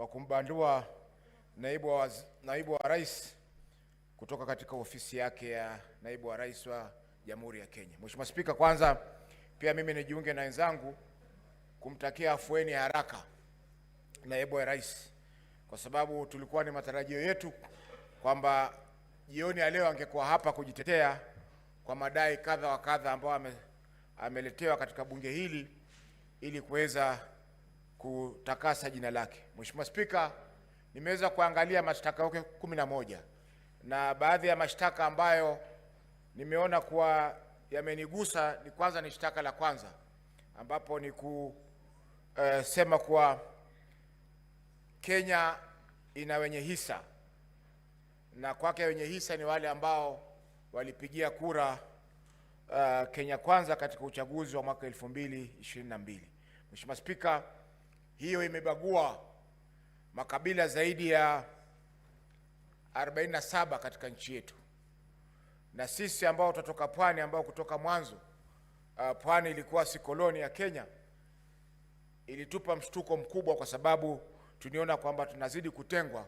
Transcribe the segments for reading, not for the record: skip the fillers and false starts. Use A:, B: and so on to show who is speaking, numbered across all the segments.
A: wa kumbandua naibu wa rais kutoka katika ofisi yake ya naibu wa rais wa Jamhuri ya Kenya. Mheshimiwa Spika, kwanza pia mimi nijiunge na wenzangu kumtakia afueni ya haraka naibu wa rais, kwa sababu tulikuwa ni matarajio yetu kwamba jioni ya leo angekuwa hapa kujitetea kwa madai kadha wa kadha ambao ameletewa katika bunge hili ili kuweza kutakasa jina lake. Mheshimiwa Spika, nimeweza kuangalia mashtaka yake 11 na baadhi ya mashtaka ambayo nimeona kuwa yamenigusa ni kwanza ni shtaka la kwanza ambapo ni kusema kuwa Kenya ina wenye hisa, na kwake wenye hisa ni wale ambao walipigia kura Kenya Kwanza katika uchaguzi wa mwaka 2022. Mheshimiwa Spika, hiyo imebagua makabila zaidi ya 47 katika nchi yetu, na sisi ambao tutatoka pwani, ambao kutoka mwanzo pwani ilikuwa si koloni ya Kenya, ilitupa mshtuko mkubwa kwa sababu tuniona kwamba tunazidi kutengwa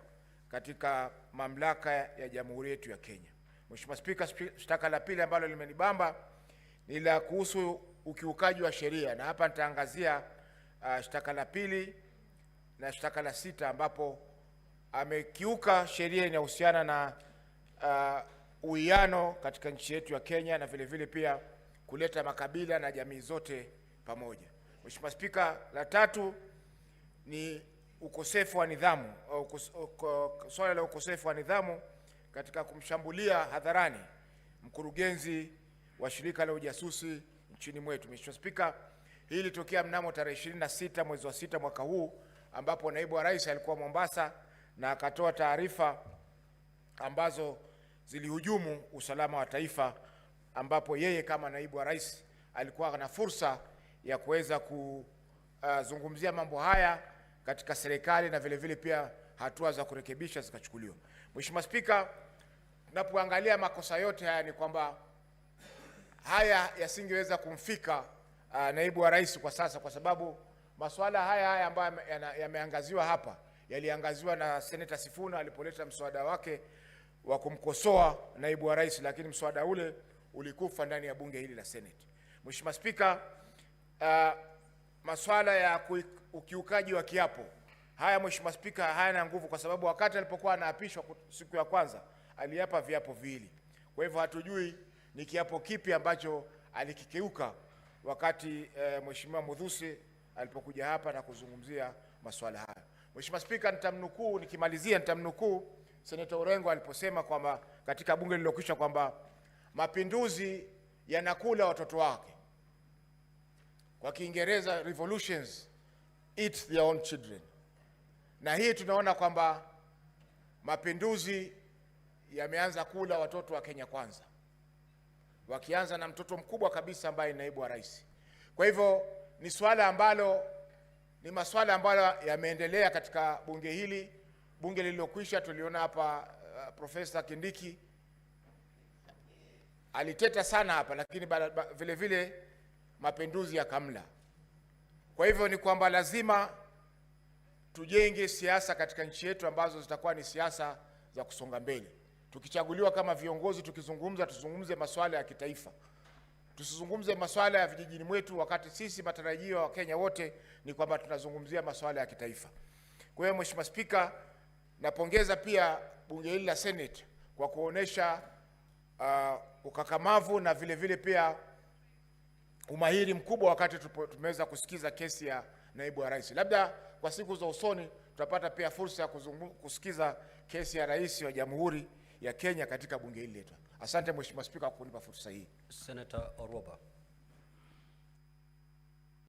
A: katika mamlaka ya jamhuri yetu ya Kenya. Mheshimiwa Spika, shtaka la pili ambalo limenibamba ni la kuhusu ukiukaji wa sheria, na hapa nitaangazia shtaka la pili na shtaka la 6 ambapo amekiuka sheria inayohusiana na uwiano katika nchi yetu ya Kenya na vile vile pia kuleta makabila na jamii zote pamoja. Mheshimiwa Spika, la 3 ni ukosefu wa nidhamu, swala la ukosefu wa nidhamu katika kumshambulia hadharani mkurugenzi wa shirika la ujasusi nchini mwetu. Mheshimiwa Spika, hii ilitokea mnamo tarehe 26 mwezi wa 6 mwaka huu ambapo naibu wa rais alikuwa Mombasa na akatoa taarifa ambazo zilihujumu usalama wa taifa, ambapo yeye kama naibu wa rais alikuwa na fursa ya kuweza kuzungumzia mambo haya katika serikali na vile vile pia hatua za kurekebisha zikachukuliwa. Mheshimiwa Spika, tunapoangalia makosa yote haya ni kwamba haya yasingeweza kumfika naibu wa rais kwa sasa, kwa sababu masuala haya ambayo yameangaziwa hapa yaliangaziwa na Senator Sifuna alipoleta mswada wake wa kumkosoa naibu wa rais, lakini mswada ule ulikufa ndani ya bunge hili la Senate. Mheshimiwa Spika, masuala ya ukiukaji wa kiapo haya, Mheshimiwa Spika, hayana nguvu kwa sababu wakati alipokuwa anaapishwa siku ya kwanza aliapa viapo viwili. Kwa hivyo hatujui ni kiapo kipi ambacho alikikeuka wakati Mheshimiwa Mudhusi alipokuja hapa na kuzungumzia masuala haya. Mheshimiwa Spika, nikimalizia nitamnukuu Senator Orengo aliposema kwamba katika bunge lililokwisha kwamba mapinduzi yanakula watoto wake. Kwa Kiingereza, revolutions eat their own children. Na hii tunaona kwamba mapinduzi yameanza kula watoto wa Kenya Kwanza, wakianza na mtoto mkubwa kabisa ambaye ni naibu wa rais. Kwa hivyo ni masuala ambayo yameendelea katika bunge hili. Bunge lililokwisha tuliona hapa Profesa Kindiki aliteta sana hapa, lakini vile vile mapinduzi yakamla. Kwa hivyo ni kwamba lazima tujenge siasa katika nchi yetu ambazo zitakuwa ni siasa za kusonga mbele. Tukichaguliwa kama viongozi, tuzungumze masuala ya kitaifa. Tusizungumze masuala ya vijijini mwetu, wakati sisi matarajio wa Kenya wote ni kwamba tunazungumzia masuala ya kitaifa. Kwa hiyo Mheshimiwa Spika, napongeza pia bunge hili la Senate kwa kuonesha ukakamavu na vile vile pia umahiri mkubwa wakati tumeweza kusikiza kesi ya naibu wa rais. Labda kwa siku za usoni tutapata pia fursa ya kusikiza kesi ya rais wa Jamhuri ya Kenya katika bunge hili letu. Asante Mheshimiwa Spika kwa kunipa fursa hii.
B: Senator Orwoba.